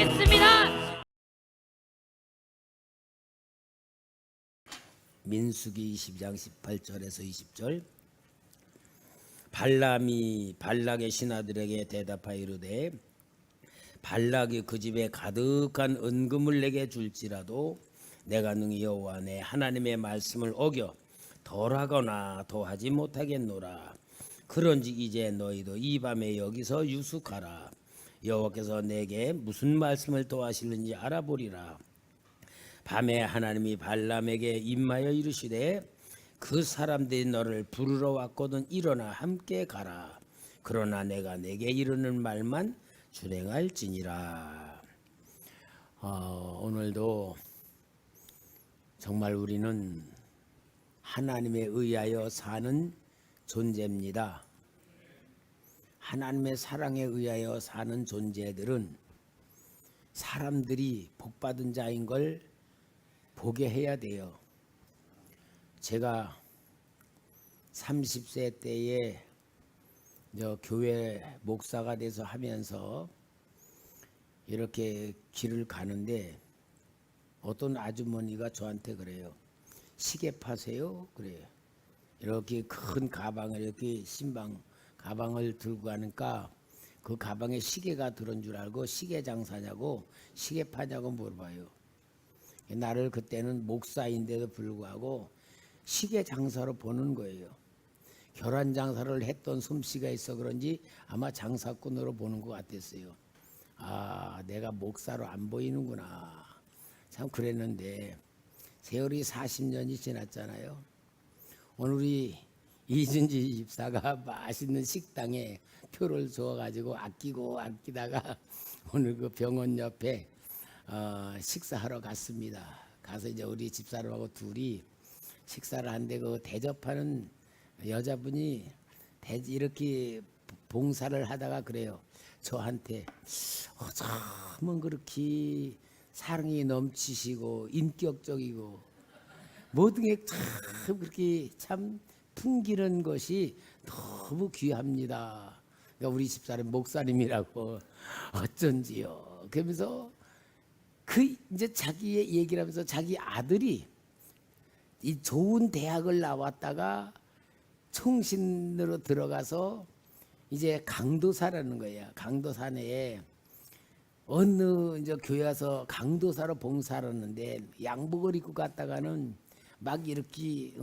하겠습니다. 민수기 22장 18절에서 20절. 발람이 발락의 신하들에게 대답하여 이르되 발락이 그 집에 가득한 은금을 내게 줄지라도 내가 능히 여호와 내 하나님의 말씀을 어겨 덜하거나 더하지 못하겠노라. 그런즉 이제 너희도 이 밤에 여기서 유숙하라. 여호와께서 내게 무슨 말씀을 더하실는지 알아보리라. 밤에 하나님이 발람에게 임하여 이르시되 그 사람들이 너를 부르러 왔거든 일어나 함께 가라. 그러나 내가 내게 이르는 말만 준행할지니라. 오늘도 정말 우리는 하나님에 의하여 사는 존재입니다. 하나님의 사랑에 의하여 사는 존재들은 사람들이 복받은 자인 걸 보게 해야 돼요. 제가 30세 때에 교회 목사가 돼서 하면서 이렇게 길을 가는데 어떤 아주머니가 저한테 그래요. 시계 파세요? 그래요. 이렇게 큰 가방을 이렇게 신방 가방을 들고 가니까 그 가방에 시계가 들은 줄 알고 시계 장사냐고 시계 파냐고 물어봐요. 나를 그때는 목사인데도 불구하고 시계 장사로 보는 거예요. 결혼 장사를 했던 솜씨가 있어 그런지 아마 장사꾼으로 보는 것 같았어요. 아, 내가 목사로 안 보이는구나. 참 그랬는데 세월이 40년이 지났잖아요. 오늘 우리 이준지 집사가 맛있는 식당에 표를 줘가지고 아끼다가 오늘 그 병원 옆에 식사하러 갔습니다. 가서 이제 우리 집사람하고 둘이 식사를 하는데 그 대접하는 여자분이 이렇게 봉사를 하다가 그래요. 저한테 어쩌면 그렇게 사랑이 넘치시고 인격적이고 모든 게 참 그렇게 참 풍기는 것이 너무 귀합니다. 그러니까 우리 집사람 목사님이라고 어쩐지요. 그러면서 그 이제 자기의 얘기를 하면서 자기 아들이 이 좋은 대학을 나왔다가 총신으로 들어가서 이제 강도사라는 거예요. 강도사 내에 어느 이제 교회 와서 강도사로 봉사를 하는데 양복을 입고 갔다가는 막 이렇게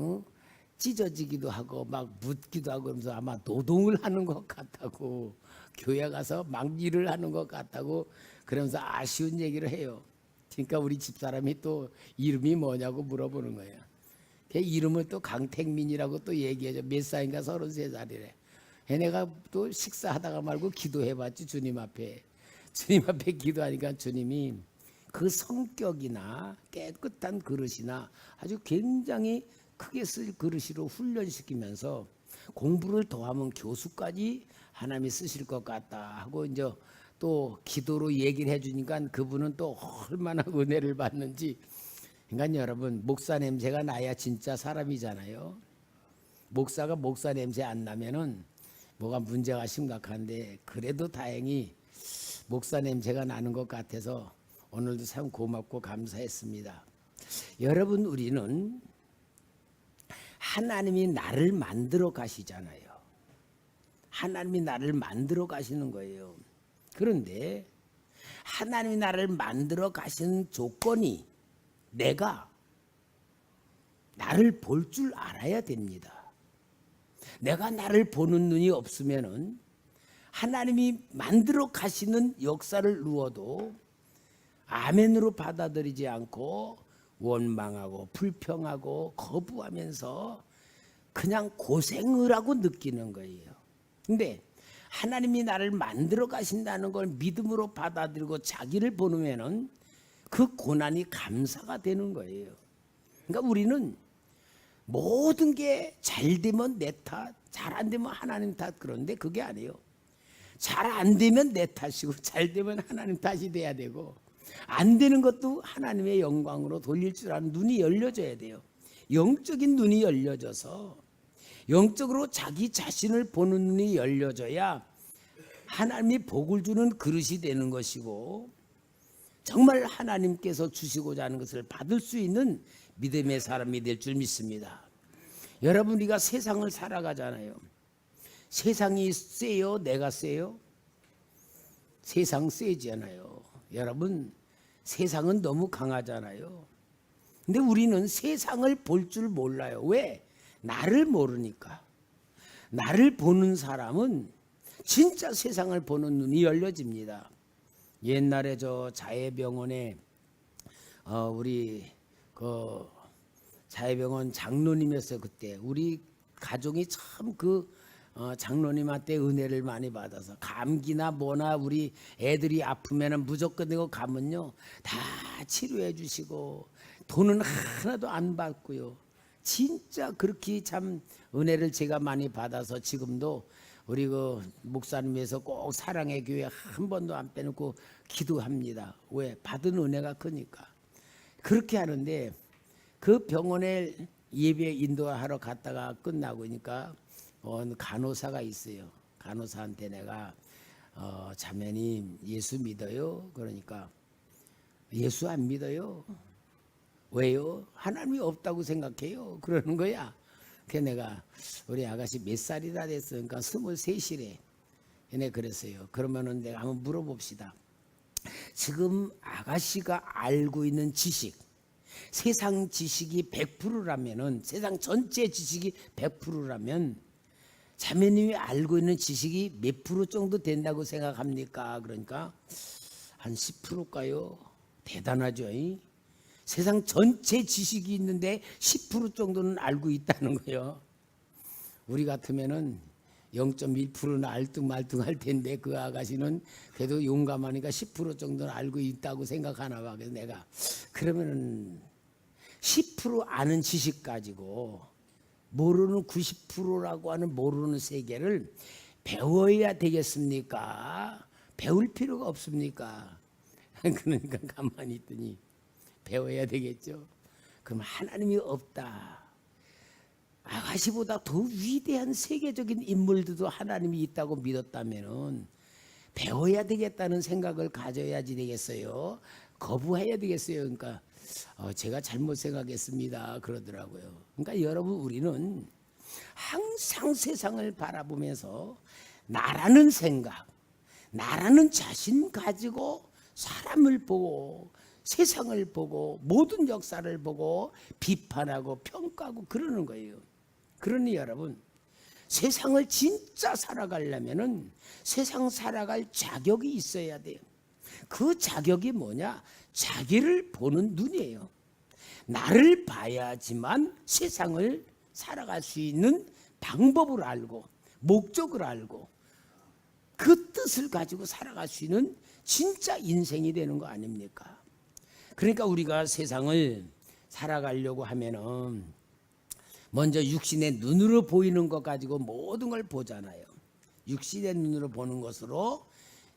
찢어지기도 하고 막 묻기도 하고 그러면서 아마 노동을 하는 것 같다고 교회 가서 막 일을 하는 것 같다고 그러면서 아쉬운 얘기를 해요. 그러니까 우리 집사람이 또 이름이 뭐냐고 물어보는 거예요. 걔 이름을 또 강택민이라고 또 얘기해줘. 몇 살인가 33살이래. 걔네가 또 식사하다가 말고 기도해봤지 주님 앞에. 주님 앞에 기도하니까 주님이 그 성격이나 깨끗한 그릇이나 아주 굉장히 크게 쓸 그릇으로 훈련시키면서 공부를 더하면 교수까지 하나님이 쓰실 것 같다 하고 이제 또 기도로 얘기를 해주니까 그분은 또 얼마나 은혜를 받는지. 그러니까 여러분 목사 냄새가 나야 진짜 사람이잖아요. 목사가 목사 냄새 안 나면은 뭐가 문제가 심각한데 그래도 다행히 목사 냄새가 나는 것 같아서 오늘도 참 고맙고 감사했습니다. 여러분 우리는 하나님이 나를 만들어 가시잖아요. 하나님이 나를 만들어 가시는 거예요. 그런데 하나님이 나를 만들어 가시는 조건이 내가 나를 볼 줄 알아야 됩니다. 내가 나를 보는 눈이 없으면은 하나님이 만들어 가시는 역사를 누워도 아멘으로 받아들이지 않고 원망하고 불평하고 거부하면서 그냥 고생을 하고 느끼는 거예요. 근데 하나님이 나를 만들어 가신다는 걸 믿음으로 받아들이고 자기를 보면은 그 고난이 감사가 되는 거예요. 그러니까 우리는 모든 게 잘 되면 내 탓, 잘 안 되면 하나님 탓. 그런데 그게 아니에요. 잘 안 되면 내 탓이고 잘 되면 하나님 탓이 돼야 되고 안 되는 것도 하나님의 영광으로 돌릴 줄 아는 눈이 열려져야 돼요. 영적인 눈이 열려져서 영적으로 자기 자신을 보는 눈이 열려져야 하나님이 복을 주는 그릇이 되는 것이고 정말 하나님께서 주시고자 하는 것을 받을 수 있는 믿음의 사람이 될 줄 믿습니다. 여러분, 우리가 세상을 살아가잖아요. 세상이 세요? 내가 세요? 세상 세잖아요. 여러분, 세상은 너무 강하잖아요. 근데 우리는 세상을 볼 줄 몰라요. 왜? 나를 모르니까. 나를 보는 사람은 진짜 세상을 보는 눈이 열려집니다. 옛날에 저 자해병원에 우리 그 자해병원 장로님이었어요. 그때 우리 가족이 참 장로님한테 은혜를 많이 받아서 감기나 뭐나 우리 애들이 아프면은 무조건 이거 가면요 다 치료해 주시고 돈은 하나도 안 받고요. 진짜 그렇게 참 은혜를 제가 많이 받아서 지금도 우리 그 목사님 위해서 꼭 사랑의 교회 한 번도 안 빼놓고 기도합니다. 왜? 받은 은혜가 크니까. 그렇게 하는데 그 병원에 예배 인도하러 갔다가 끝나고 니까 간호사가 있어요. 간호사한테 내가 자매님 예수 믿어요? 그러니까 예수 안 믿어요. 왜요? 하나님이 없다고 생각해요. 그러는 거야. 그래서 내가 우리 아가씨 몇 살이나 됐으니까 23이래. 얘네 그랬어요. 그러면은 내가 한번 물어봅시다. 지금 아가씨가 알고 있는 지식, 세상 지식이 100%라면은 세상 전체 지식이 100%라면 자매님이 알고 있는 지식이 몇 프로 정도 된다고 생각합니까? 그러니까 한 10%일까요? 대단하죠. 세상 전체 지식이 있는데 10% 정도는 알고 있다는 거예요. 우리 같으면은 0.1%는 알뚱말뚱할 텐데 그 아가씨는 그래도 용감하니까 10% 정도는 알고 있다고 생각하나 봐. 그래서 내가 그러면은 10% 아는 지식 가지고 모르는 90%라고 하는 모르는 세계를 배워야 되겠습니까? 배울 필요가 없습니까? 그러니까 가만히 있더니 배워야 되겠죠. 그럼 하나님이 없다. 아가씨보다 더 위대한 세계적인 인물들도 하나님이 있다고 믿었다면은 배워야 되겠다는 생각을 가져야지 되겠어요. 거부해야 되겠어요. 그러니까 제가 잘못 생각했습니다. 그러더라고요. 그러니까 여러분, 우리는 항상 세상을 바라보면서 나라는 생각, 나라는 자신 가지고 사람을 보고 세상을 보고 모든 역사를 보고 비판하고 평가하고 그러는 거예요. 그러니 여러분, 세상을 진짜 살아가려면은 세상 살아갈 자격이 있어야 돼요. 그 자격이 뭐냐? 자기를 보는 눈이에요. 나를 봐야지만 세상을 살아갈 수 있는 방법을 알고 목적을 알고 그 뜻을 가지고 살아갈 수 있는 진짜 인생이 되는 거 아닙니까? 그러니까 우리가 세상을 살아가려고 하면은 먼저 육신의 눈으로 보이는 것 가지고 모든 걸 보잖아요. 육신의 눈으로 보는 것으로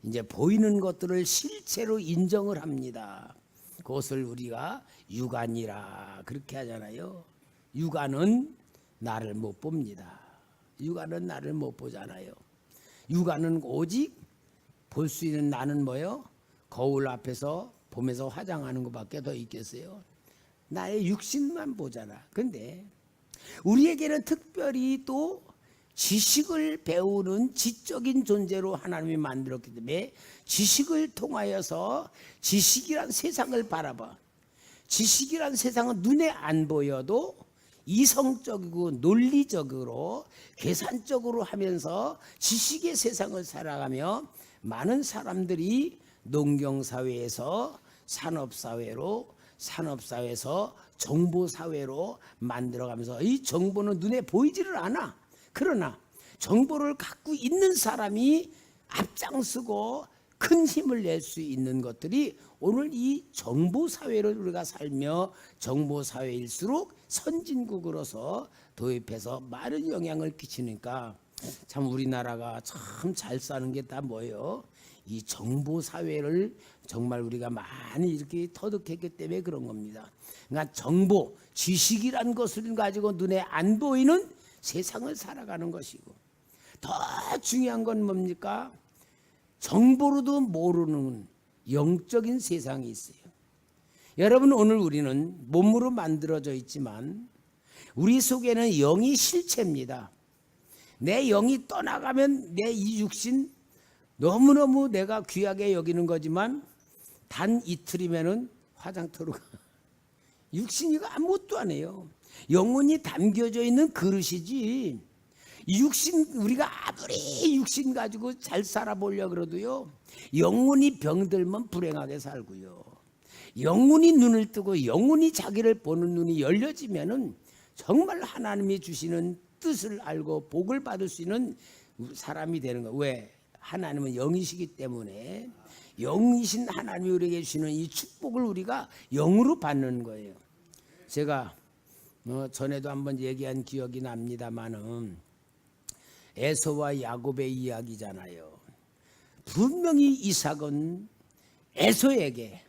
이제 보이는 것들을 실체로 인정을 합니다. 그것을 우리가 육안이라 그렇게 하잖아요. 육안은 나를 못 봅니다. 육안은 나를 못 보잖아요. 육안은 오직 볼 수 있는 나는 뭐요? 거울 앞에서 보면서 화장하는 것밖에 더 있겠어요? 나의 육신만 보잖아. 근데 우리에게는 특별히 또 지식을 배우는 지적인 존재로 하나님이 만들었기 때문에 지식을 통하여서 지식이란 세상을 바라봐. 지식이란 세상은 눈에 안 보여도 이성적이고 논리적으로 계산적으로 하면서 지식의 세상을 살아가며 많은 사람들이 농경사회에서 산업사회로, 산업사회에서 정보사회로 만들어가면서 이 정보는 눈에 보이지를 않아. 그러나 정보를 갖고 있는 사람이 앞장서고 큰 힘을 낼 수 있는 것들이 오늘 이 정보사회를 우리가 살며 정보사회일수록 선진국으로서 도입해서 많은 영향을 끼치니까 참 우리나라가 참 잘 사는 게 다 뭐예요? 이 정보사회를 정말 우리가 많이 이렇게 터득했기 때문에 그런 겁니다. 그러니까 정보, 지식이란 것을 가지고 눈에 안 보이는 세상을 살아가는 것이고 더 중요한 건 뭡니까? 정보로도 모르는 영적인 세상이 있어요. 여러분, 오늘 우리는 몸으로 만들어져 있지만 우리 속에는 영이 실체입니다. 내 영이 떠나가면 내 이 육신 너무너무 내가 귀하게 여기는 거지만 단 이틀이면은 화장터로 가. 육신이가 아무것도 안 해요. 영혼이 담겨져 있는 그릇이지. 육신, 우리가 아무리 육신 가지고 잘 살아보려 그러도요, 영혼이 병들면 불행하게 살고요, 영혼이 눈을 뜨고 영혼이 자기를 보는 눈이 열려지면은 정말 하나님이 주시는 뜻을 알고 복을 받을 수 있는 사람이 되는 거예요. 왜? 하나님은 영이시기 때문에 영이신 하나님이 우리에게 주시는 이 축복을 우리가 영으로 받는 거예요. 제가 전에도 한번 얘기한 기억이 납니다만은 에서와 야곱의 이야기잖아요. 분명히 이삭은 에서에게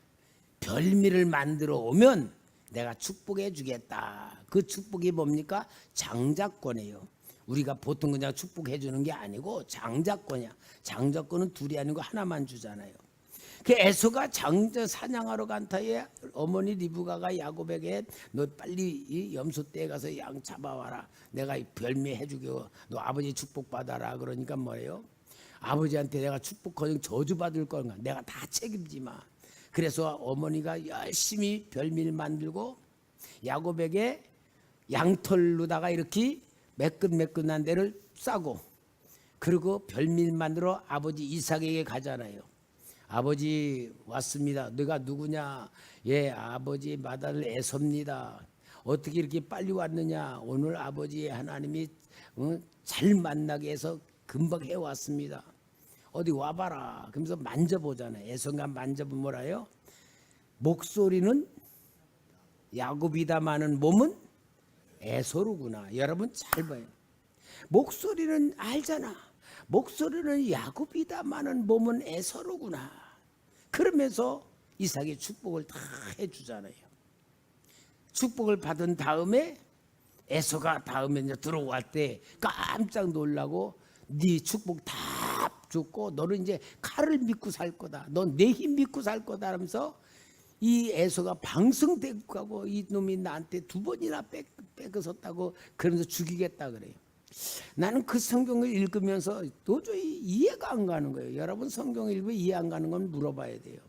별미를 만들어 오면 내가 축복해 주겠다. 그 축복이 뭡니까? 장자권이에요. 우리가 보통 그냥 축복해 주는 게 아니고 장자권이야. 장자권은 둘이 아니고 하나만 주잖아요. 그 에서가 장자 사냥하러 간 터에 어머니 리브가가 야곱에게 너 빨리 이 염소떼에 가서 양 잡아와라. 내가 별미 해주게 너 아버지 축복 받아라. 그러니까 뭐예요? 아버지한테 내가 축복 거정 저주받을 건가? 내가 다 책임지마. 그래서 어머니가 열심히 별미를 만들고 야곱에게 양털로다가 이렇게 매끈매끈한 데를 싸고, 그리고 별미를 만들어 아버지 이삭에게 가잖아요. 아버지 왔습니다. 너가 누구냐? 예, 아버지 마다를 에서입니다. 어떻게 이렇게 빨리 왔느냐? 오늘 아버지 하나님이 잘 만나게 해서 금방 해왔습니다. 어디 와봐라. 그러면서 만져보잖아요. 에서가 만져보면 뭐라요? 목소리는 야곱이다마는 몸은 에서로구나. 여러분 잘 봐요. 목소리는 알잖아. 목소리는 야곱이다마는 몸은 에서로구나. 그러면서 이삭이 축복을 다 해주잖아요. 축복을 받은 다음에 에서가 다음에 이제 들어갈 때 깜짝 놀라고 네 축복 다 줬고 너는 이제 칼을 믿고 살 거다. 넌 내 힘 믿고 살 거다 하면서 이 에서가 방성되고 가고 이놈이 나한테 2번이나 뺏겼었다고 그러면서 죽이겠다 그래요. 나는 그 성경을 읽으면서 도저히 이해가 안 가는 거예요. 여러분 성경을 읽으면 이해 안 가는 건 물어봐야 돼요.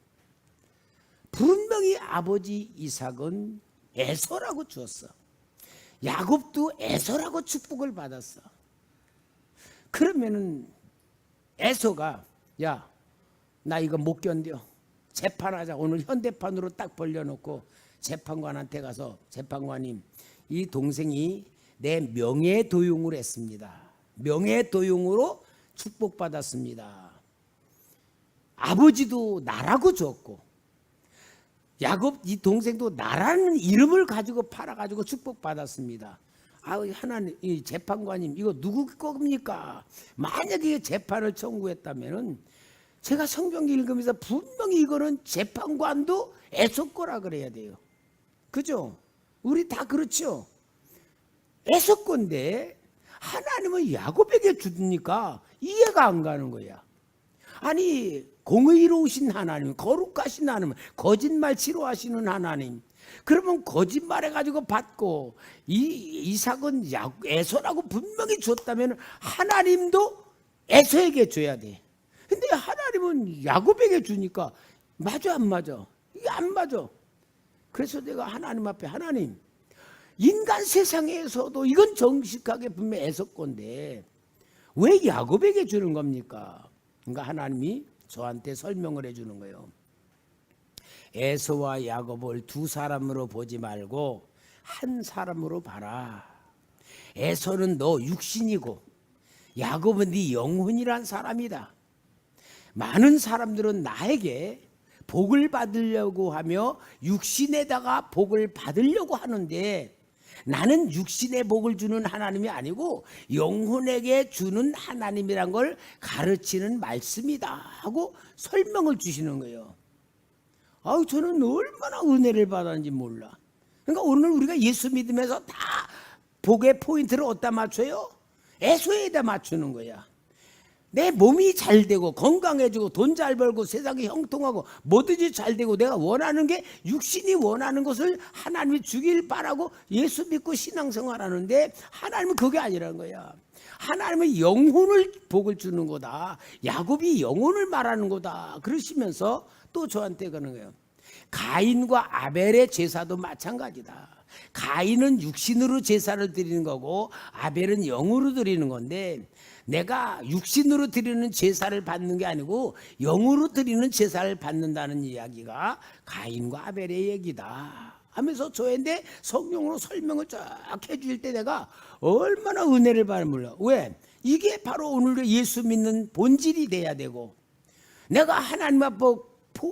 분명히 아버지 이삭은 에서라고 주었어. 야곱도 에서라고 축복을 받았어. 그러면은 에서가 야, 나 이거 못 견뎌. 재판하자. 오늘 현대판으로 딱 벌려놓고 재판관한테 가서 재판관님, 이 동생이 내 명예도용을 했습니다. 명예도용으로 축복받았습니다. 아버지도 나라고 줬고 야곱 이 동생도 나라는 이름을 가지고 팔아가지고 축복받았습니다. 하나님, 이 재판관님 이거 누구 겁니까? 만약에 재판을 청구했다면은 제가 성경 읽으면서 분명히 이거는 재판관도 에서 거라 그래야 돼요. 그죠? 우리 다 그렇죠? 에서 건데 하나님은 야곱에게 주니까 이해가 안 가는 거야. 아니 공의로우신 하나님, 거룩하신 하나님, 거짓말 싫어하시는 하나님, 그러면 거짓말해가지고 받고 이삭은 에서라고 분명히 줬다면 하나님도 에서에게 줘야 돼. 근데 하나님은 야곱에게 주니까 맞아 안 맞아? 이게 안 맞아. 그래서 내가 하나님 앞에 하나님, 인간 세상에서도 이건 정식하게 분명 에서 건데 왜 야곱에게 주는 겁니까? 그러니까 하나님이 저한테 설명을 해주는 거예요. 에서와 야곱을 두 사람으로 보지 말고 한 사람으로 봐라. 에서는 너 육신이고 야곱은 네 영혼이란 사람이다. 많은 사람들은 나에게 복을 받으려고 하며 육신에다가 복을 받으려고 하는데 나는 육신의 복을 주는 하나님이 아니고 영혼에게 주는 하나님이란 걸 가르치는 말씀이다 하고 설명을 주시는 거예요. 저는 얼마나 은혜를 받았는지 몰라. 그러니까 오늘 우리가 예수 믿으면서 다 복의 포인트를 어디다 맞춰요? 에서에다 맞추는 거야. 내 몸이 잘 되고 건강해지고 돈 잘 벌고 세상이 형통하고 뭐든지 잘 되고 내가 원하는 게 육신이 원하는 것을 하나님이 주길 바라고 예수 믿고 신앙생활하는데 하나님은 그게 아니라는 거야. 하나님은 영혼을 복을 주는 거다. 야곱이 영혼을 말하는 거다. 그러시면서 또 저한테 그러는 거예요. 가인과 아벨의 제사도 마찬가지다. 가인은 육신으로 제사를 드리는 거고 아벨은 영으로 드리는 건데 내가 육신으로 드리는 제사를 받는 게 아니고 영으로 드리는 제사를 받는다는 이야기가 가인과 아벨의 얘기다 하면서 저한테 성경으로 설명을 쫙 해줄 때 내가 얼마나 은혜를 받는 몰라. 왜? 이게 바로 오늘 예수 믿는 본질이 돼야 되고 내가 하나님 앞에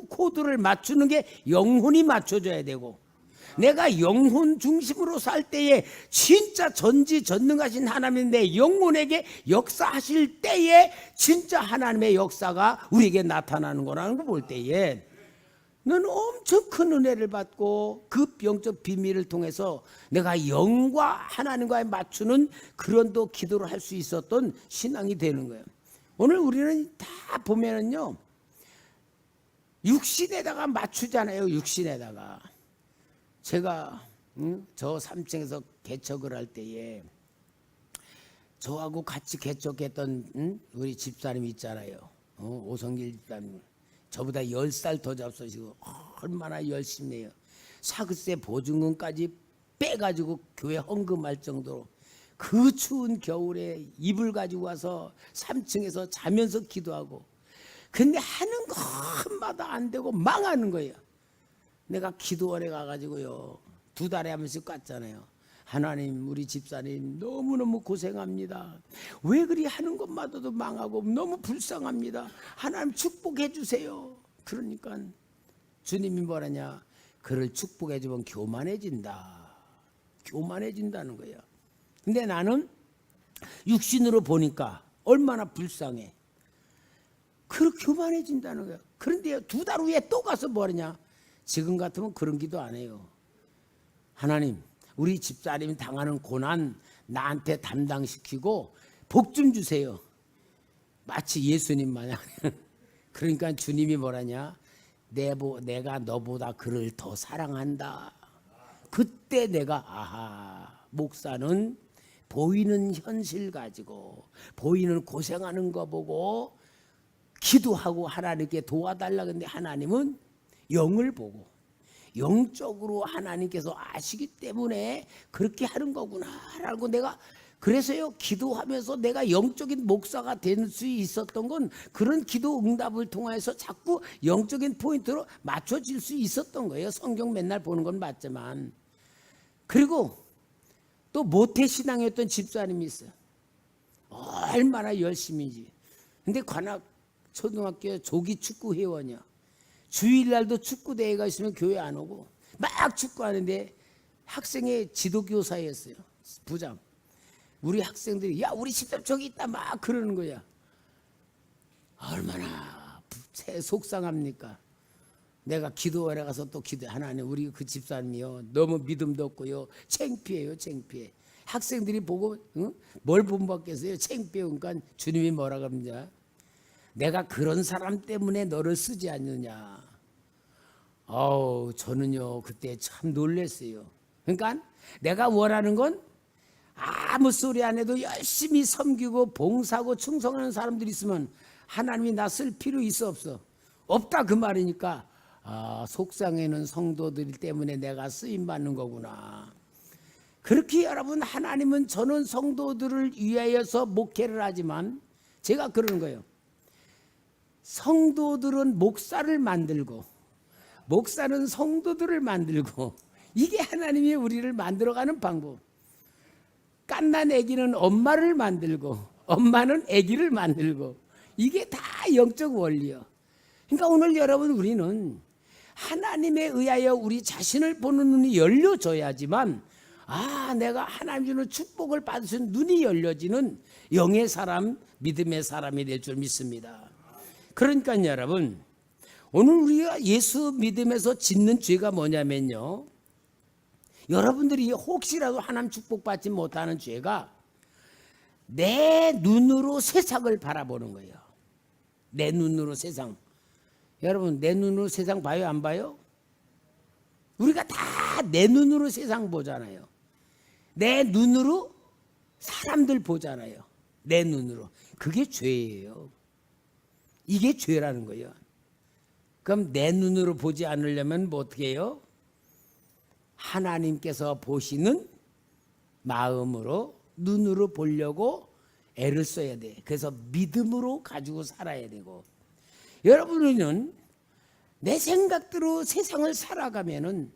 코드를 맞추는 게 영혼이 맞춰져야 되고 내가 영혼 중심으로 살 때에 진짜 전지전능하신 하나님 내 영혼에게 역사하실 때에 진짜 하나님의 역사가 우리에게 나타나는 거라는 걸 볼 때에 너는 엄청 큰 은혜를 받고 그 영적 비밀을 통해서 내가 영과 하나님과의 맞추는 그런 또 기도를 할 수 있었던 신앙이 되는 거예요. 오늘 우리는 다 보면은요 육신에다가 맞추잖아요. 육신에다가 제가 저 3층에서 개척을 할 때에 저하고 같이 개척했던 우리 집사님 있잖아요. 오성길 집사님. 저보다 10살 더 잡수시고 얼마나 열심히 해요. 사글세 보증금까지 빼가지고 교회 헌금할 정도로 그 추운 겨울에 이불 가지고 와서 3층에서 자면서 기도하고 근데 하는 것마다 안 되고 망하는 거예요. 내가 기도원에 가가지고요 2달에 한 번씩 갔잖아요. 하나님 우리 집사님 너무너무 고생합니다. 왜 그리 하는 것마다도 망하고 너무 불쌍합니다. 하나님 축복해 주세요. 그러니까 주님이 뭐라냐 그를 축복해 주면 교만해진다. 교만해진다는 거예요. 근데 나는 육신으로 보니까 얼마나 불쌍해. 그렇게 교만해진다는 거예요. 그런데 2달 후에 또 가서 뭐하냐 지금 같으면 그런 기도 안 해요. 하나님 우리 집사님이 당하는 고난 나한테 담당시키고 복 좀 주세요. 마치 예수님 마냥. 그러니까 주님이 뭐라냐 내가 너보다 그를 더 사랑한다. 그때 내가 아하 목사는 보이는 현실 가지고 보이는 고생하는 거 보고 기도하고 하나님께 도와달라. 근데 하나님은 영을 보고 영적으로 하나님께서 아시기 때문에 그렇게 하는 거구나라고 내가 그래서요 기도하면서 내가 영적인 목사가 될 수 있었던 건 그런 기도 응답을 통해서 자꾸 영적인 포인트로 맞춰질 수 있었던 거예요. 성경 맨날 보는 건 맞지만. 그리고 또 모태신앙이었던 집사님이 있어요. 얼마나 열심히인지. 근데 관악 초등학교 조기 축구 회원이야. 주일날도 축구대회가 있으면 교회 안 오고 막 축구하는데 학생의 지도교사였어요. 부장. 우리 학생들이 야 우리 집사 저기 있다 막 그러는 거야. 얼마나 속상합니까. 내가 기도하러 가서 또 기도 하나님 우리 그 집사님이요 너무 믿음도 없고요 창피해요. 창피해. 학생들이 보고 뭘 본받겠어요. 창피해. 그러니까 주님이 뭐라 그럽니다. 내가 그런 사람 때문에 너를 쓰지 않느냐. 저는요 그때 참 놀랐어요. 그러니까 내가 원하는 건 아무 소리 안 해도 열심히 섬기고 봉사하고 충성하는 사람들이 있으면 하나님이 나 쓸 필요 있어 없어? 없다 그 말이니까 속상해는 성도들 때문에 내가 쓰임받는 거구나. 그렇게 여러분 하나님은 저는 성도들을 위하여서 목회를 하지만 제가 그러는 거예요. 성도들은 목사를 만들고 목사는 성도들을 만들고 이게 하나님이 우리를 만들어가는 방법. 갓난 아기는 엄마를 만들고 엄마는 아기를 만들고 이게 다 영적 원리요. 그러니까 오늘 여러분 우리는 하나님에 의하여 우리 자신을 보는 눈이 열려져야지만 내가 하나님 주는 축복을 받을 수 있는 눈이 열려지는 영의 사람 믿음의 사람이 될 줄 믿습니다. 그러니까 여러분 오늘 우리가 예수 믿음에서 짓는 죄가 뭐냐면요 여러분들이 혹시라도 하나님 축복받지 못하는 죄가 내 눈으로 세상을 바라보는 거예요. 내 눈으로 세상. 여러분, 내 눈으로 세상 봐요, 안 봐요? 우리가 다 내 눈으로 세상 보잖아요. 내 눈으로 사람들 보잖아요. 내 눈으로. 그게 죄예요. 이게 죄라는 거예요. 그럼 내 눈으로 보지 않으려면 뭐 어떻게 해요? 하나님께서 보시는 마음으로, 눈으로 보려고 애를 써야 돼. 그래서 믿음으로 가지고 살아야 되고, 여러분은 내 생각대로 세상을 살아가면은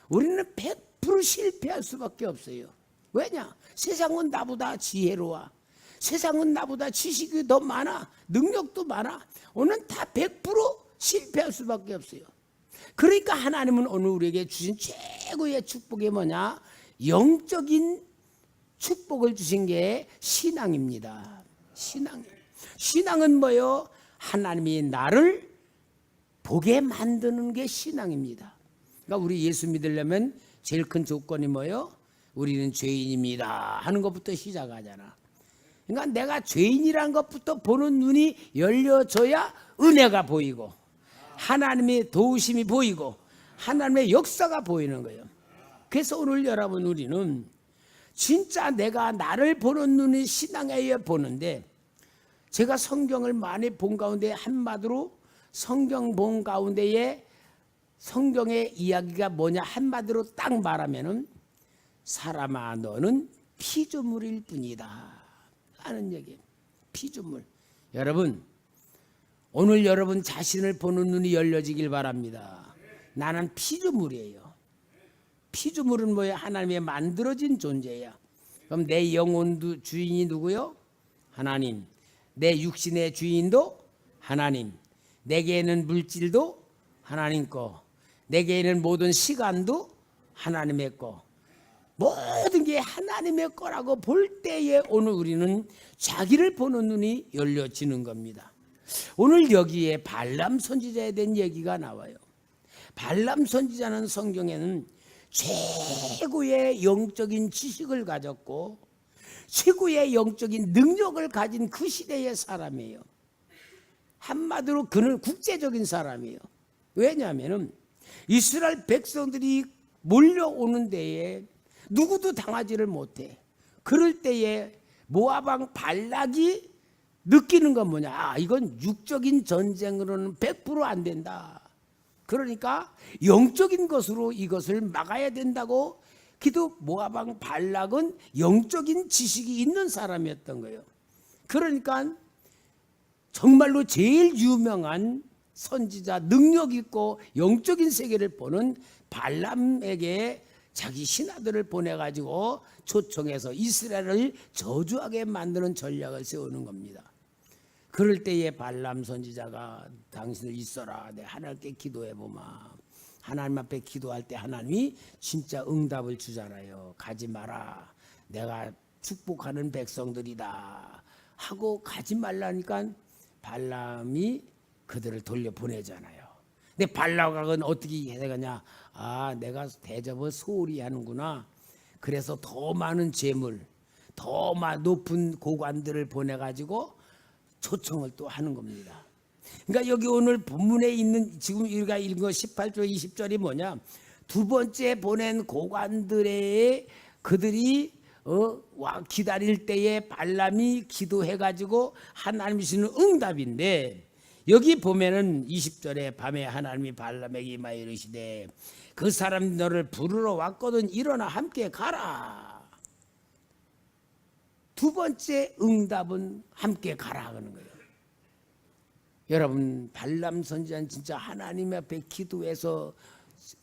우리는 100% 실패할 수밖에 없어요. 왜냐? 세상은 나보다 지혜로워. 세상은 나보다 지식이 더 많아. 능력도 많아. 오늘 다 100% 실패할 수밖에 없어요. 그러니까 하나님은 오늘 우리에게 주신 최고의 축복이 뭐냐? 영적인 축복을 주신 게 신앙입니다. 신앙은 뭐예요? 하나님이 나를 보게 만드는 게 신앙입니다. 그러니까 우리 예수 믿으려면 제일 큰 조건이 뭐예요? 우리는 죄인입니다 하는 것부터 시작하잖아. 그러니까 내가 죄인이라는 것부터 보는 눈이 열려져야 은혜가 보이고 하나님의 도우심이 보이고 하나님의 역사가 보이는 거예요. 그래서 오늘 여러분, 우리는 진짜 내가 나를 보는 눈이 신앙에 의해 보는데, 제가 성경을 많이 본 가운데 한마디로 성경 본 가운데에 성경의 이야기가 뭐냐 한마디로 딱 말하면은 사람아 너는 피조물일 뿐이다 하는 얘기예요. 피조물. 여러분, 오늘 여러분 자신을 보는 눈이 열려지길 바랍니다. 나는 피조물이에요. 피조물은 뭐예요? 하나님의 만들어진 존재야. 그럼 내 영혼도 주인이 누구요? 하나님. 내 육신의 주인도 하나님. 내게는 물질도 하나님 거. 내게는 모든 시간도 하나님의 거. 모든 게 하나님의 거라고 볼 때에 오늘 우리는 자기를 보는 눈이 열려지는 겁니다. 오늘 여기에 발람 선지자에 대한 얘기가 나와요. 발람 선지자는 성경에는 최고의 영적인 지식을 가졌고 최고의 영적인 능력을 가진 그 시대의 사람이에요. 한마디로 그는 국제적인 사람이에요. 왜냐하면 이스라엘 백성들이 몰려오는 데에 누구도 당하지를 못해. 그럴 때에 모압 왕 발락이 느끼는 건 뭐냐? 아, 이건 육적인 전쟁으로는 100% 안 된다. 그러니까 영적인 것으로 이것을 막아야 된다고 기도. 모압 왕 발락은 영적인 지식이 있는 사람이었던 거예요. 그러니까 정말로 제일 유명한 선지자, 능력 있고 영적인 세계를 보는 발람에게 자기 신하들을 보내가지고 초청해서 이스라엘을 저주하게 만드는 전략을 세우는 겁니다. 그럴 때에 발람 선지자가 당신을 있어라, 내 하나님께 기도해보마. 하나님 앞에 기도할 때 하나님이 진짜 응답을 주잖아요. 가지 마라, 내가 축복하는 백성들이다 하고 가지 말라니까 발람이 그들을 돌려보내잖아요. 근데 발락은 어떻게 해야 되냐? 아, 내가 대접을 소홀히 하는구나. 그래서 더 많은 재물, 더 높은 고관들을 보내가지고 초청을 또 하는 겁니다. 그러니까 여기 오늘 본문에 있는 지금 우리가 읽은 거 18절 20절이 뭐냐? 두 번째 보낸 고관들의 그들이 기다릴 때에 발람이 기도해가지고 하나님이 주시는 응답인데, 여기 보면은 20절에 밤에 하나님이 발람에게 임하여 이르시되 그 사람 너를 부르러 왔거든 일어나 함께 가라. 두 번째 응답은 함께 가라 하는 거예요. 여러분, 발람 선지자는 진짜 하나님 앞에 기도해서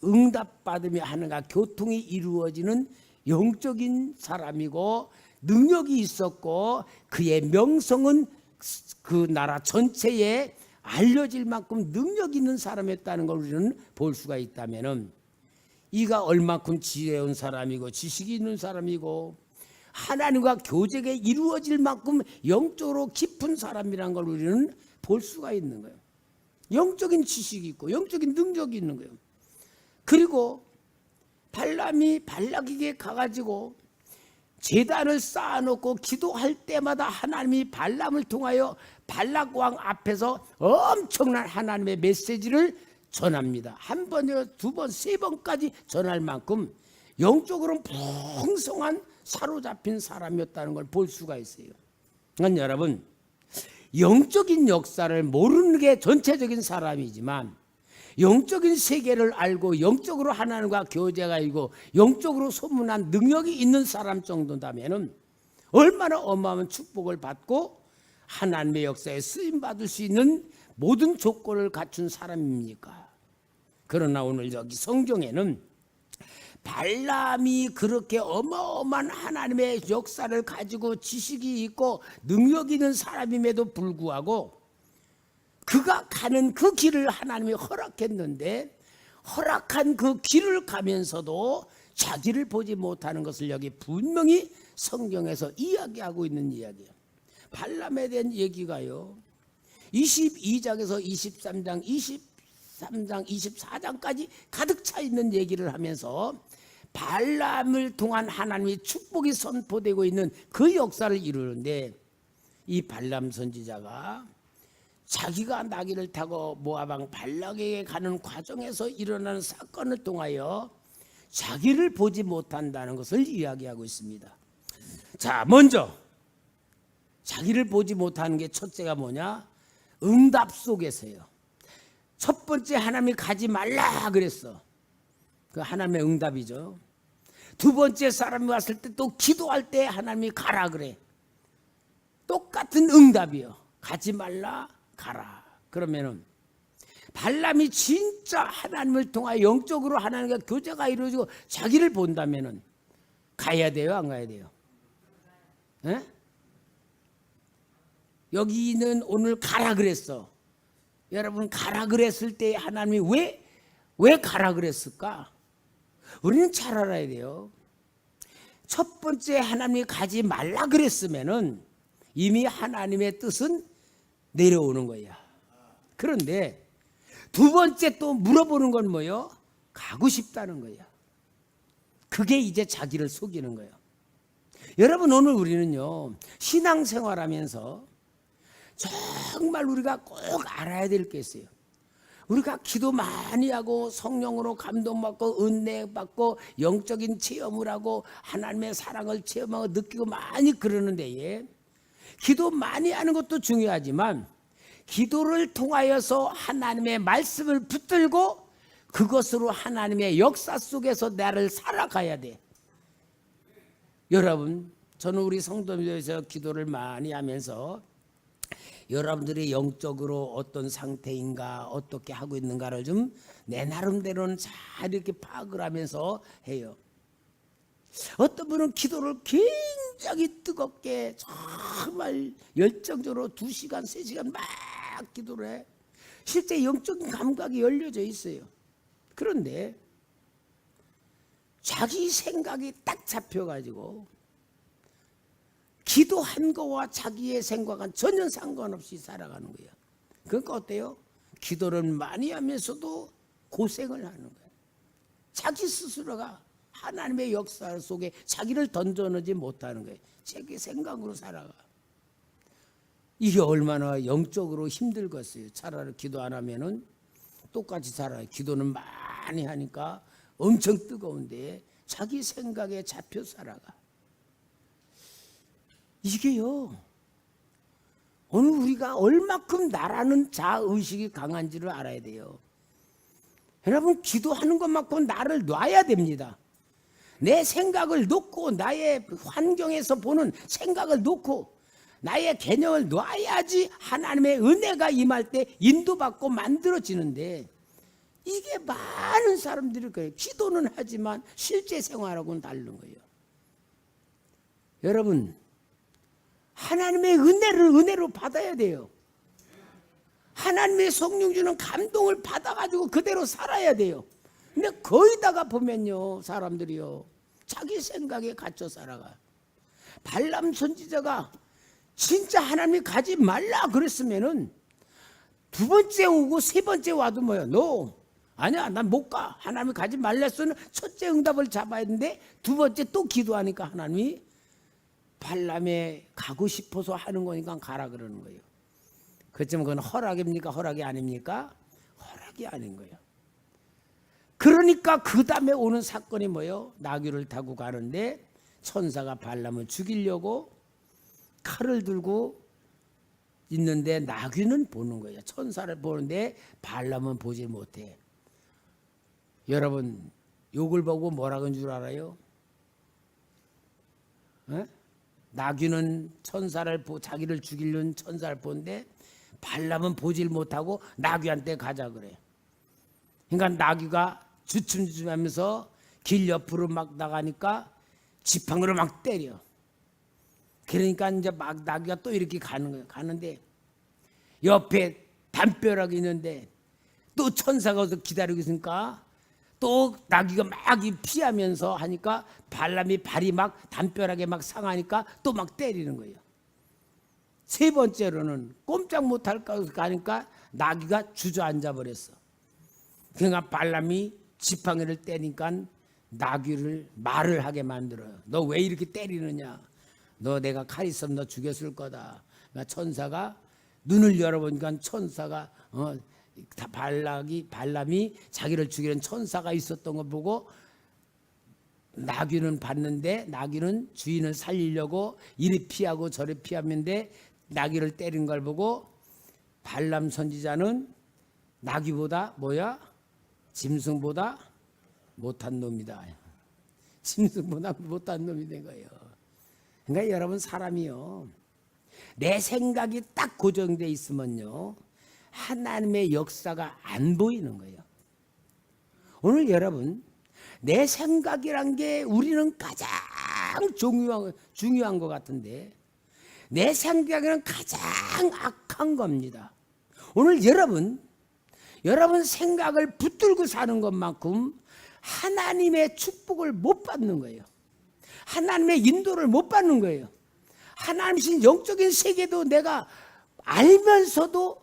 응답받으며 하는가 교통이 이루어지는 영적인 사람이고 능력이 있었고 그의 명성은 그 나라 전체에 알려질 만큼 능력 있는 사람이었다는 걸 우리는 볼 수가 있다면은, 이가 얼마큼 지혜로운 사람이고 지식이 있는 사람이고 하나님과 교제가 이루어질 만큼 영적으로 깊은 사람이라는 걸 우리는 볼 수가 있는 거예요. 영적인 지식이 있고 영적인 능력이 있는 거예요. 그리고 발람이 발락에게 가가지고 제단을 쌓아놓고 기도할 때마다 하나님이 발람을 통하여 발락 왕 앞에서 엄청난 하나님의 메시지를 전합니다. 한 번이요, 두 번, 세 번까지 전할 만큼 영적으로는 풍성한 사로잡힌 사람이었다는 걸 볼 수가 있어요. 그러니까 여러분, 영적인 역사를 모르는 게 전체적인 사람이지만 영적인 세계를 알고 영적으로 하나님과 교제가 있고 영적으로 소문난 능력이 있는 사람 정도라면 얼마나 어마어마한 축복을 받고 하나님의 역사에 쓰임받을 수 있는 모든 조건을 갖춘 사람입니까? 그러나 오늘 여기 성경에는 발람이 그렇게 어마어마한 하나님의 역사를 가지고 지식이 있고 능력이 있는 사람임에도 불구하고 그가 가는 그 길을 하나님이 허락했는데 허락한 그 길을 가면서도 자기를 보지 못하는 것을 여기 분명히 성경에서 이야기하고 있는 이야기예요. 발람에 대한 얘기가요 22장에서 23장 23장 24장까지 가득 차 있는 얘기를 하면서 발람을 통한 하나님의 축복이 선포되고 있는 그 역사를 이루는데 이 발람 선지자가 자기가 나귀를 타고 모압왕 발락에게 가는 과정에서 일어나는 사건을 통하여 자기를 보지 못한다는 것을 이야기하고 있습니다. 자, 먼저 자기를 보지 못하는 게 첫째가 뭐냐? 응답 속에서요. 첫 번째 하나님이 가지 말라 그랬어. 그 하나님의 응답이죠. 두 번째 사람이 왔을 때 또 기도할 때 하나님이 가라 그래. 똑같은 응답이요. 가지 말라 가라. 그러면은 발람이 진짜 하나님을 통하여 영적으로 하나님과 교제가 이루어지고 자기를 본다면은 가야 돼요, 안 가야 돼요? 에? 여기는 오늘 가라 그랬어. 여러분 가라 그랬을 때 하나님이 왜 가라 그랬을까? 우리는 잘 알아야 돼요. 첫 번째 하나님이 가지 말라 그랬으면은 이미 하나님의 뜻은 내려오는 거야. 그런데 두 번째 또 물어보는 건 뭐예요? 가고 싶다는 거야. 그게 이제 자기를 속이는 거예요. 여러분 오늘 우리는요 신앙생활하면서 정말 우리가 꼭 알아야 될 게 있어요. 우리가 기도 많이 하고 성령으로 감동받고 은혜받고 영적인 체험을 하고 하나님의 사랑을 체험하고 느끼고 많이 그러는데 기도 많이 하는 것도 중요하지만 기도를 통하여서 하나님의 말씀을 붙들고 그것으로 하나님의 역사 속에서 나를 살아가야 돼. 여러분 저는 우리 성도님들에서 기도를 많이 하면서 여러분들이 영적으로 어떤 상태인가 어떻게 하고 있는가를 좀 내 나름대로는 잘 이렇게 파악을 하면서 해요. 어떤 분은 기도를 굉장히 뜨겁게 정말 열정적으로 2시간 3시간 막 기도를 해. 실제 영적인 감각이 열려져 있어요. 그런데 자기 생각이 딱 잡혀가지고 기도한 거와 자기의 생각은 전혀 상관없이 살아가는 거예요. 그러니까 어때요? 기도를 많이 하면서도 고생을 하는 거예요. 자기 스스로가 하나님의 역사 속에 자기를 던져놓지 못하는 거예요. 자기 생각으로 살아가. 이게 얼마나 영적으로 힘들겠어요. 차라리 기도 안 하면은 똑같이 살아요. 기도는 많이 하니까 엄청 뜨거운데 자기 생각에 잡혀 살아가. 이게요 오늘 우리가 얼마큼 나라는 자의식이 강한지를 알아야 돼요. 여러분 기도하는 것만큼 나를 놔야 됩니다. 내 생각을 놓고 나의 환경에서 보는 생각을 놓고 나의 개념을 놔야지 하나님의 은혜가 임할 때 인도받고 만들어지는데 이게 많은 사람들이 그래요. 기도는 하지만 실제 생활하고는 다른 거예요. 여러분 하나님의 은혜를 은혜로 받아야 돼요. 하나님의 성령 주는 감동을 받아가지고 그대로 살아야 돼요. 근데 거기다가 보면요 사람들이요 자기 생각에 갇혀 살아가. 발람 선지자가 진짜 하나님이 가지 말라 그랬으면은 두 번째 오고 세 번째 와도 뭐야? 너 아니야 난 못 가. 하나님이 가지 말랬으면 첫째 응답을 잡아야 되는데 두 번째 또 기도하니까 하나님이 발람에 가고 싶어서 하는 거니까 가라 그러는 거예요. 그렇지만 그건 허락입니까? 허락이 아닙니까? 허락이 아닌 거예요. 그러니까 그 다음에 오는 사건이 뭐예요? 나귀를 타고 가는데 천사가 발람을 죽이려고 칼을 들고 있는데 나귀는 보는 거예요. 천사를 보는데 발람은 보지 못해. 여러분 욕을 보고 뭐라고 하는 줄 알아요? 에? 나귀는 천사를 자기를 죽이려는 천사를 보는데 발람은 보질 못하고 나귀한테 가자 그래. 그러니까 나귀가 주춤주춤하면서 길 옆으로 막 나가니까 지팡이로 막 때려. 그러니까 이제 막 나귀가 또 이렇게 가는 거예요. 가는데 옆에 담벼락이 있는데 또 천사가 어서 기다리고 있으니까 또 나귀가 막 피하면서 하니까 발람이 발이 막 담벼락에 막 상하니까 또 막 때리는 거예요. 세 번째로는 꼼짝 못할까 가니까 나귀가 주저앉아 버렸어. 그러니까 발람이 지팡이를 때리니까 나귀를 말을 하게 만들어요. 너 왜 이렇게 때리느냐? 너 내가 칼 있으면 너 죽였을 거다. 그러니까 천사가 눈을 열어보니까 천사가 발람이 자기를 죽이는 천사가 있었던 걸 보고 나귀는 봤는데 나귀는 주인을 살리려고 이리 피하고 저리 피하는데 나귀를 때린 걸 보고 발람 선지자는 나귀보다 뭐야? 짐승보다 못한 놈이다. 짐승보다 못한 놈이 된 거예요. 그러니까 여러분 사람이요. 내 생각이 딱 고정돼 있으면요. 하나님의 역사가 안 보이는 거예요. 오늘 여러분 내 생각이란 게 우리는 가장 중요한 것 같은데 내 생각은 가장 악한 겁니다. 오늘 여러분 생각을 붙들고 사는 것만큼 하나님의 축복을 못 받는 거예요. 하나님의 인도를 못 받는 거예요. 하나님신 영적인 세계도 내가 알면서도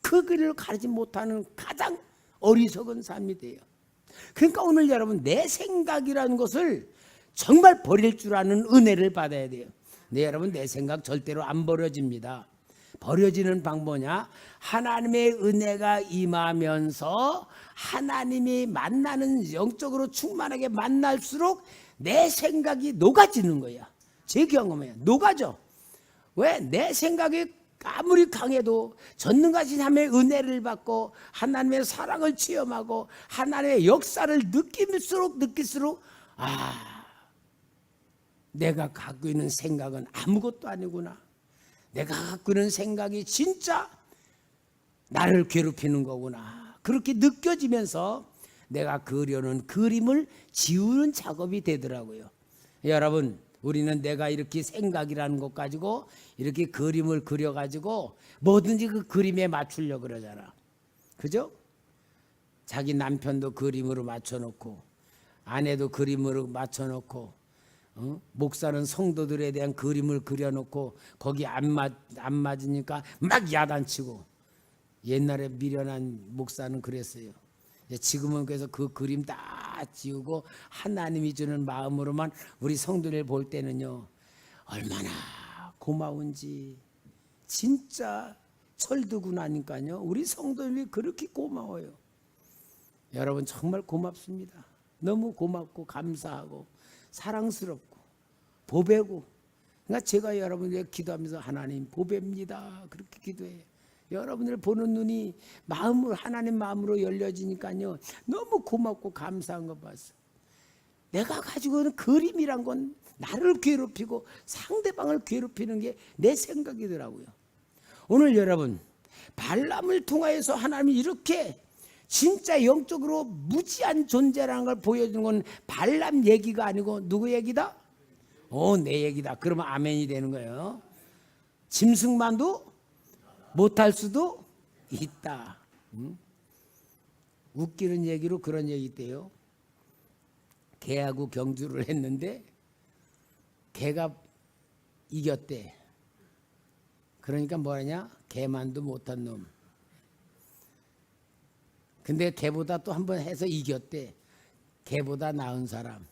그 길을 가지 못하는 가장 어리석은 삶이 돼요. 그러니까 오늘 여러분 내 생각이라는 것을 정말 버릴 줄 아는 은혜를 받아야 돼요. 네, 여러분 내 생각 절대로 안 버려집니다. 버려지는 방법이냐? 하나님의 은혜가 임하면서 하나님이 만나는 영적으로 충만하게 만날수록 내 생각이 녹아지는 거야. 제 경험이에요. 녹아져. 왜? 내 생각이 아무리 강해도 전능하신 하나님의 은혜를 받고 하나님의 사랑을 체험하고 하나님의 역사를 느낄수록 내가 갖고 있는 생각은 아무것도 아니구나. 내가 갖고 있는 생각이 진짜 나를 괴롭히는 거구나. 그렇게 느껴지면서 내가 그려는 그림을 지우는 작업이 되더라고요. 여러분 우리는 내가 이렇게 생각이라는 것 가지고 이렇게 그림을 그려가지고 뭐든지 그 그림에 맞추려고 그러잖아. 그죠? 자기 남편도 그림으로 맞춰놓고 아내도 그림으로 맞춰놓고 목사는 성도들에 대한 그림을 그려놓고 거기 안 맞으니까 막 야단치고 옛날에 미련한 목사는 그랬어요. 지금은 그래서 그 그림 다 지우고 하나님이 주는 마음으로만 우리 성도를 볼 때는요 얼마나 고마운지 진짜 철두고 나니까요 우리 성도님이 그렇게 고마워요. 여러분 정말 고맙습니다. 너무 고맙고 감사하고 사랑스럽고 보배고 그러니까 제가 여러분에게 기도하면서 하나님 보배입니다 그렇게 기도해요. 여러분들 보는 눈이 마음으로 하나님 마음으로 열려지니까요 너무 고맙고 감사한 거 봤어. 내가 가지고 있는 그림이란 건 나를 괴롭히고 상대방을 괴롭히는 게 내 생각이더라고요. 오늘 여러분 발람을 통하여서 하나님이 이렇게 진짜 영적으로 무지한 존재라는 걸 보여주는 건 발람 얘기가 아니고 누구 얘기다? 내 얘기다. 그러면 아멘이 되는 거예요. 짐승만도 못할 수도 있다. 웃기는 얘기로 그런 얘기 있대요. 개하고 경주를 했는데 개가 이겼대. 그러니까 뭐냐? 개만도 못한 놈. 근데 개보다 또 한 번 해서 이겼대. 개보다 나은 사람.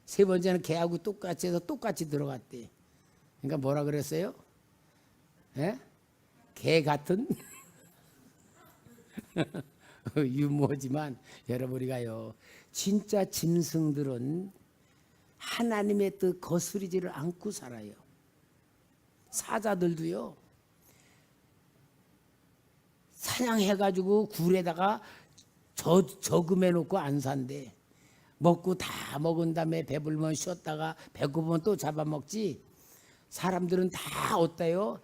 세 번째는 개하고 똑같이 해서 똑같이 들어갔대. 그러니까 뭐라 그랬어요? 예? 개 같은 유머지만 여러분, 우리가요 진짜 짐승들은 하나님의 뜻 거스르지를 않고 살아요. 사자들도요 사냥해가지고 굴에다가 저금해 놓고 안 산대. 먹고 다 먹은 다음에 배불면 쉬었다가 배고프면 또 잡아먹지. 사람들은 다 어때요?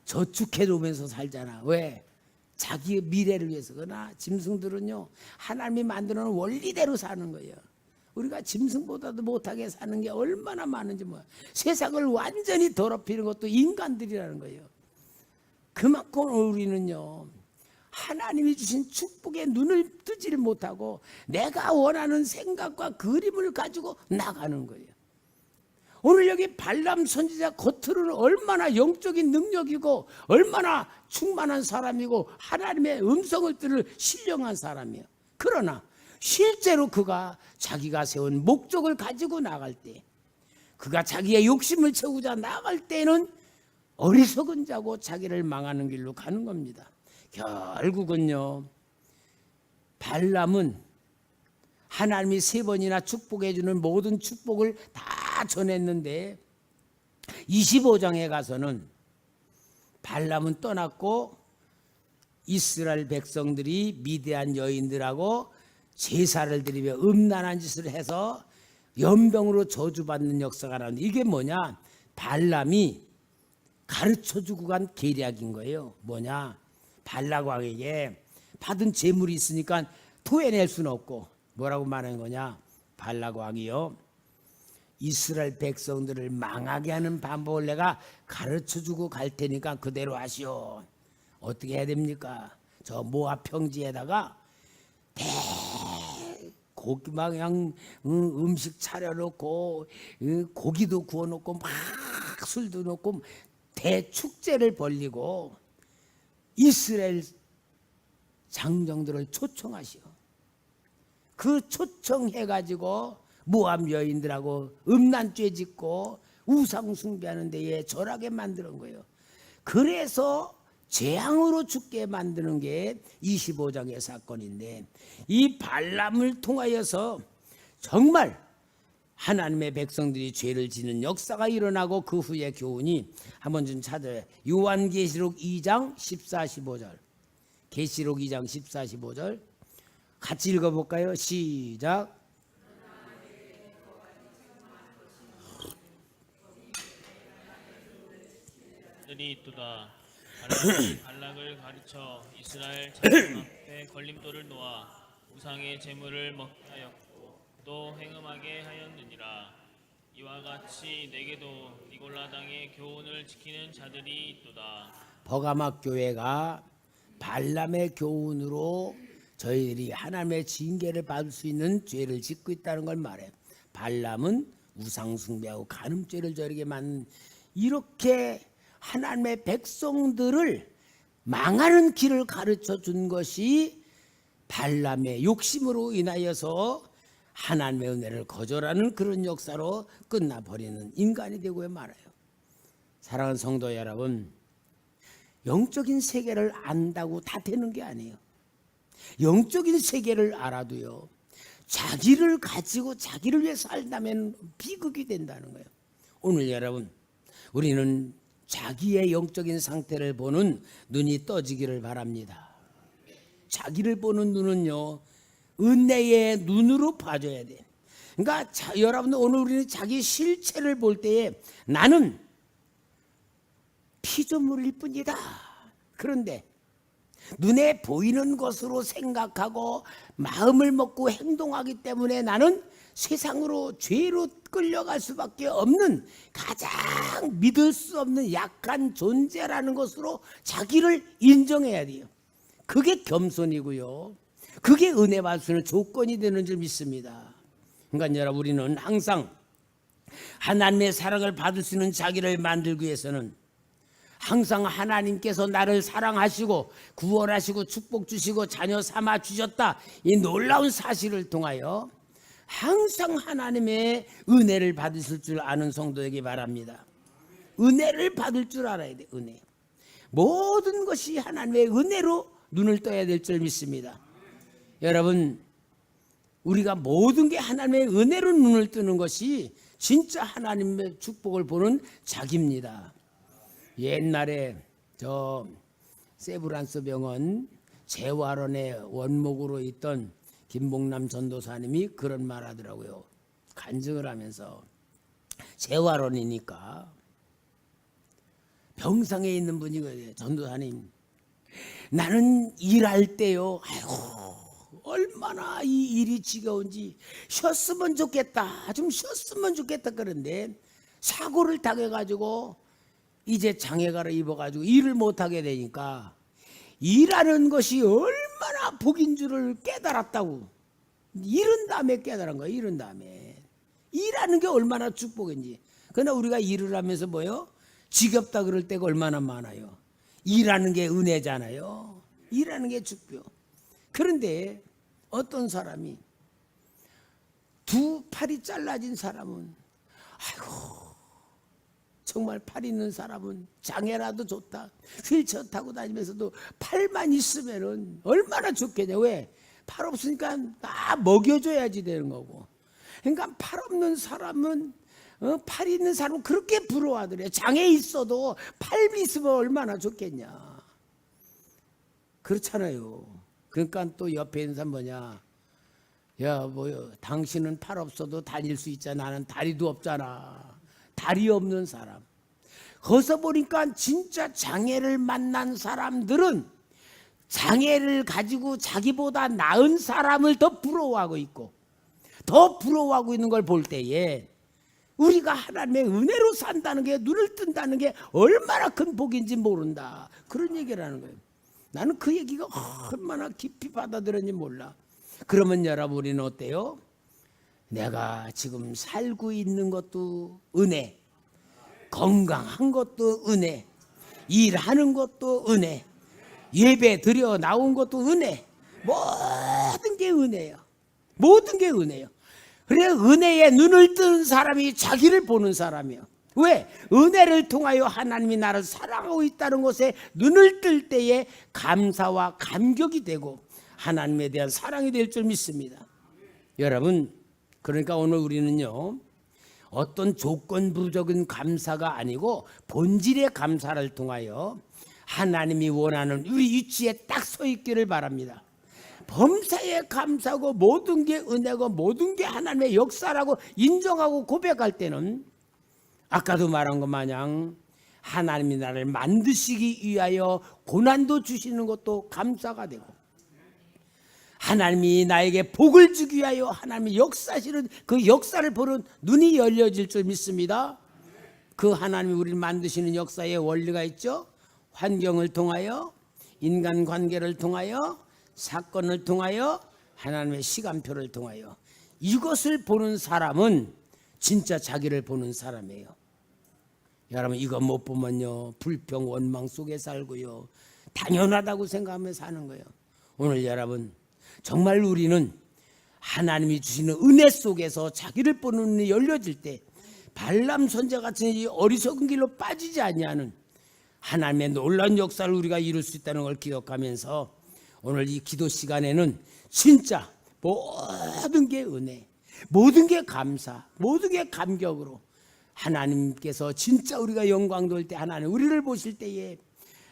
저축해 놓으면서 살잖아. 왜? 자기의 미래를 위해서. 그러나 짐승들은요 하나님이 만들어 놓은 원리대로 사는 거예요. 우리가 짐승보다도 못하게 사는 게 얼마나 많은지 뭐야. 세상을 완전히 더럽히는 것도 인간들이라는 거예요. 그만큼 우리는요 하나님이 주신 축복에 눈을 뜨지를 못하고 내가 원하는 생각과 그림을 가지고 나가는 거예요. 오늘 여기 발람 선지자 겉으로는 얼마나 영적인 능력이고 얼마나 충만한 사람이고 하나님의 음성을 들을 신령한 사람이에요. 그러나 실제로 그가 자기가 세운 목적을 가지고 나갈 때, 그가 자기의 욕심을 채우자 나갈 때는 어리석은 자고 자기를 망하는 길로 가는 겁니다. 결국은요 발람은 하나님이 세 번이나 축복해 주는 모든 축복을 다 전했는데 25장에 가서는 발람은 떠났고 이스라엘 백성들이 미디안 여인들하고 제사를 드리며 음란한 짓을 해서 연병으로 저주받는 역사가 나오는데, 이게 뭐냐? 발람이 가르쳐주고 간 계략인 거예요. 뭐냐? 발락 왕에게 받은 재물이 있으니까 토해낼 수는 없고 뭐라고 말하는 거냐? 발락 왕이요 이스라엘 백성들을 망하게 하는 방법을 내가 가르쳐주고 갈 테니까 그대로 하시오. 어떻게 해야 됩니까? 저 모압 평지에다가 고기 막 그냥 음식 차려놓고 고기도 구워놓고 막 술도 놓고 대축제를 벌리고 이스라엘 장정들을 초청하시오. 그 초청해가지고 모압 여인들하고 음란죄 짓고 우상 숭배하는 데에 절하게 만드는 거예요. 그래서 재앙으로 죽게 만드는 게 25장의 사건인데, 이 발람을 통하여서 정말 하나님의 백성들이 죄를 지는 역사가 일어나고 그 후의 교훈이 한번 좀 찾아요. 요한계시록 2장 14, 15절. 계시록 2장 14, 15절 같이 읽어볼까요? 시작. 들이 있도다. 발락을 가르쳐 이스라엘 자손 앞에 걸림돌을 놓아 우상의 제물을 먹게 하였고 또 행음하게 하였느니라. 이와 같이 내게도 니골라 당의 교훈을 지키는 자들이 있도다. 버가막 교회가 발람의 교훈으로 저희들이 하나님의 징계를 받을 수 있는 죄를 짓고 있다는 걸 말해요. 발람은 우상 숭배하고 간음죄를 저리게 만든, 이렇게 하나님의 백성들을 망하는 길을 가르쳐 준 것이 발람의 욕심으로 인하여서 하나님의 은혜를 거절하는 그런 역사로 끝나버리는 인간이 되고 말아요. 사랑하는 성도 여러분, 영적인 세계를 안다고 다 되는 게 아니에요. 영적인 세계를 알아도요 자기를 가지고 자기를 위해 살다면 비극이 된다는 거예요. 오늘 여러분, 우리는 자기의 영적인 상태를 보는 눈이 떠지기를 바랍니다. 자기를 보는 눈은요 은혜의 눈으로 봐줘야 돼. 그러니까 여러분들, 오늘 우리는 자기 실체를 볼 때에 나는 피조물일 뿐이다. 그런데 눈에 보이는 것으로 생각하고 마음을 먹고 행동하기 때문에 나는 세상으로 죄로 끌려갈 수밖에 없는 가장 믿을 수 없는 약한 존재라는 것으로 자기를 인정해야 돼요. 그게 겸손이고요, 그게 은혜 받을 수 있는 조건이 되는 줄 믿습니다. 그러니까 여러분, 우리는 항상 하나님의 사랑을 받을 수 있는 자기를 만들기 위해서는 항상 하나님께서 나를 사랑하시고 구원하시고 축복 주시고 자녀 삼아 주셨다, 이 놀라운 사실을 통하여 항상 하나님의 은혜를 받으실 줄 아는 성도에게 바랍니다. 은혜를 받을 줄 알아야 돼. 은혜. 모든 것이 하나님의 은혜로 눈을 떠야 될 줄 믿습니다. 여러분, 우리가 모든 게 하나님의 은혜로 눈을 뜨는 것이 진짜 하나님의 축복을 보는 자기입니다. 옛날에 저 세브란스 병원 재활원의 원목으로 있던 김봉남 전도사님이 그런 말 하더라고요. 간증을 하면서 재활원이니까 병상에 있는 분이 그래요. 전도사님, 나는 일할 때요, 아이고 얼마나 이 일이 지겨운지 쉬었으면 좋겠다, 좀 쉬었으면 좋겠다. 그런데 사고를 당해가지고 이제 장애가를 입어가지고 일을 못하게 되니까 일하는 것이 얼마나 복인 줄을 깨달았다고. 일은 다음에 깨달은 거야. 일은 다음에 일하는 게 얼마나 축복인지. 그러나 우리가 일을 하면서 뭐요? 지겹다 그럴 때가 얼마나 많아요. 일하는 게 은혜잖아요. 일하는 게 축복. 그런데 어떤 사람이 두 팔이 잘라진 사람은 아이고 정말 팔 있는 사람은 장애라도 좋다. 휠체어 타고 다니면서도 팔만 있으면은 얼마나 좋겠냐. 왜? 팔 없으니까 다 먹여줘야지 되는 거고. 그러니까 팔 없는 사람은 팔 있는 사람은 그렇게 부러워하더래요. 장애 있어도 팔 있으면 얼마나 좋겠냐. 그렇잖아요. 그러니까 또 옆에 있는 사람 뭐냐. 야, 뭐요? 당신은 팔 없어도 다닐 수 있잖아. 나는 다리도 없잖아. 다리 없는 사람. 거기서 보니까 진짜 장애를 만난 사람들은 장애를 가지고 자기보다 나은 사람을 더 부러워하고 있고, 더 부러워하고 있는 걸 볼 때에 우리가 하나님의 은혜로 산다는 게, 눈을 뜬다는 게 얼마나 큰 복인지 모른다. 그런 얘기를 하는 거예요. 나는 그 얘기가 얼마나 깊이 받아들였는지 몰라. 그러면 여러분, 우리는 어때요? 내가 지금 살고 있는 것도 은혜, 건강한 것도 은혜, 일하는 것도 은혜, 예배 드려 나온 것도 은혜. 모든 게 은혜예요. 모든 게 은혜예요. 그래, 은혜에 눈을 뜬 사람이 자기를 보는 사람이에요. 왜? 은혜를 통하여 하나님이 나를 사랑하고 있다는 것에 눈을 뜰 때에 감사와 감격이 되고 하나님에 대한 사랑이 될 줄 믿습니다. 여러분, 그러니까 오늘 우리는요, 어떤 조건부적인 감사가 아니고 본질의 감사를 통하여 하나님이 원하는 우리 위치에 딱 서 있기를 바랍니다. 범사에 감사하고 모든 게 은혜고 모든 게 하나님의 역사라고 인정하고 고백할 때는 아까도 말한 것 마냥 하나님이 나를 만드시기 위하여 고난도 주시는 것도 감사가 되고, 하나님이 나에게 복을 주기 위하여 하나님이 역사하시는 그 역사를 보는 눈이 열려질 줄 믿습니다. 그 하나님이 우리를 만드시는 역사의 원리가 있죠. 환경을 통하여, 인간관계를 통하여, 사건을 통하여, 하나님의 시간표를 통하여, 이것을 보는 사람은 진짜 자기를 보는 사람이에요. 여러분, 이거 못 보면요, 불평 원망 속에 살고요, 당연하다고 생각하며 사는 거예요. 오늘 여러분, 정말 우리는 하나님이 주시는 은혜 속에서 자기를 보는 눈이 열려질 때 발람 선지자 같은 이 어리석은 길로 빠지지 아니하는 하나님의 놀라운 역사를 우리가 이룰 수 있다는 걸 기억하면서 오늘 이 기도 시간에는 진짜 모든 게 은혜, 모든 게 감사, 모든 게 감격으로 하나님께서 진짜 우리가 영광 돌 때 하나님 우리를 보실 때에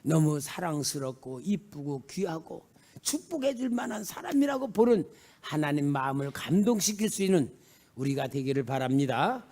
너무 사랑스럽고 이쁘고 귀하고 축복해 줄 만한 사람이라고 보는 하나님 마음을 감동시킬 수 있는 우리가 되기를 바랍니다.